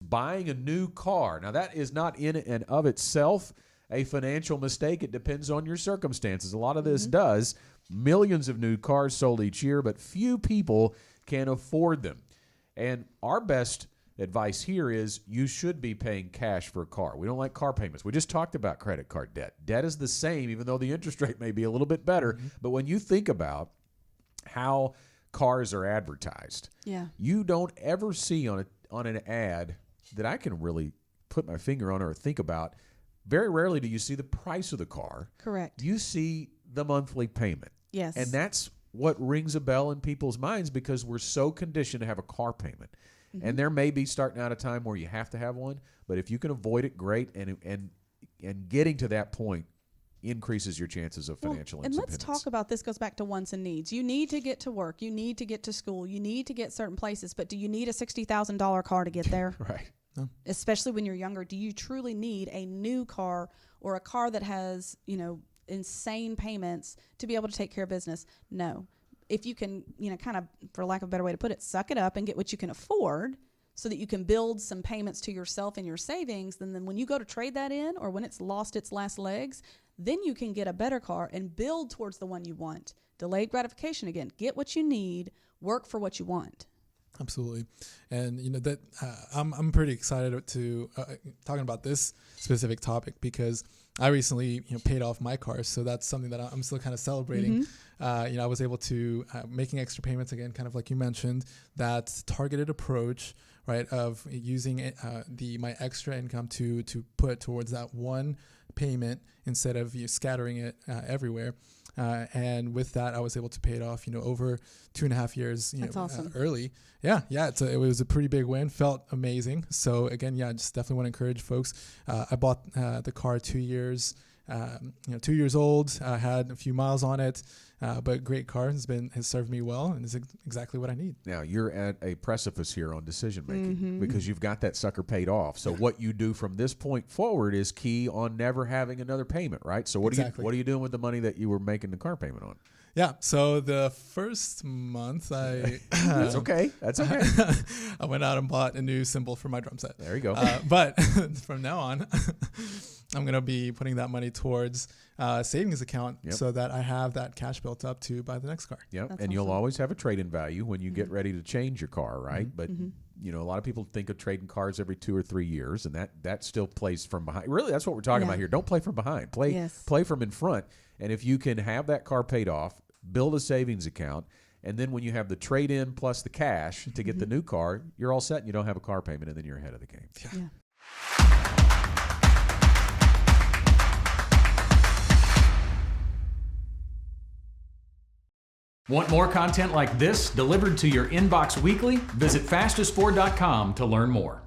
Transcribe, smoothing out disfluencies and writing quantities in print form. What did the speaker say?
Buying a new car. Now, that is not in and of itself a financial mistake. It depends on your circumstances. A lot of this does. Millions of new cars sold each year, but few people can afford them. And our best advice here is you should be paying cash for a car. We don't like car payments. We just talked about credit card debt. Debt is the same, even though the interest rate may be a little bit better. But when you think about how cars are advertised, you don't ever see on an ad that I can really put my finger on or think about. Very rarely do you see the price of the car. Correct. You see the monthly payment. Yes. And that's what rings a bell in people's minds because we're so conditioned to have a car payment. And there may be starting out a time where you have to have one, but if you can avoid it, great. And getting to that point increases your chances of financial independence. And let's talk about this. Goes back to wants and needs. You need to get to work. You need to get to school. You need to get certain places. But do you need a $60,000 car to get there? Right. No. Especially when you're younger. Do you truly need a new car or a car that has, insane payments to be able to take care of business? No. If you can, kind of, for lack of a better way to put it, suck it up and get what you can afford so that you can build some payments to yourself and your savings, then when you go to trade that in or when it's lost its last legs, then you can get a better car and build towards the one you want. Delayed gratification again. Get what you need, work for what you want. Absolutely. And that I'm pretty excited to talking about this specific topic because I recently paid off my car, so that's something that I'm still kind of celebrating. I was able to making extra payments again, kind of like you mentioned, that targeted approach, right, of using my extra income to put towards that one payment instead of scattering it everywhere. And with that, I was able to pay it off, over 2.5 years, That's awesome. Early. Yeah. It was a pretty big win. Felt amazing. So again, I just definitely want to encourage folks. I bought the car 2 years, 2 years old. Had a few miles on it, but great car has served me well, and is exactly what I need. Now you're at a precipice here on decision making because you've got that sucker paid off. So what you do from this point forward is key on never having another payment, right? So what are you doing with the money that you were making the car payment on? Yeah. So the first month That's okay. I went out and bought a new cymbal for my drum set. There you go. But from now on, I'm going to be putting that money towards a savings account so that I have that cash built up to buy the next car. Yep. That's And you'll awesome. always have a trade-in value when you get ready to change your car, right? But a lot of people think of trading cars every 2 or 3 years, and that still plays from behind. Really, that's what we're talking about here. Don't play from behind. Play from in front. And if you can have that car paid off, build a savings account, and then when you have the trade-in plus the cash to get the new car, you're all set and you don't have a car payment, and then you're ahead of the game. Yeah. Want more content like this delivered to your inbox weekly? Visit fastest4.com to learn more.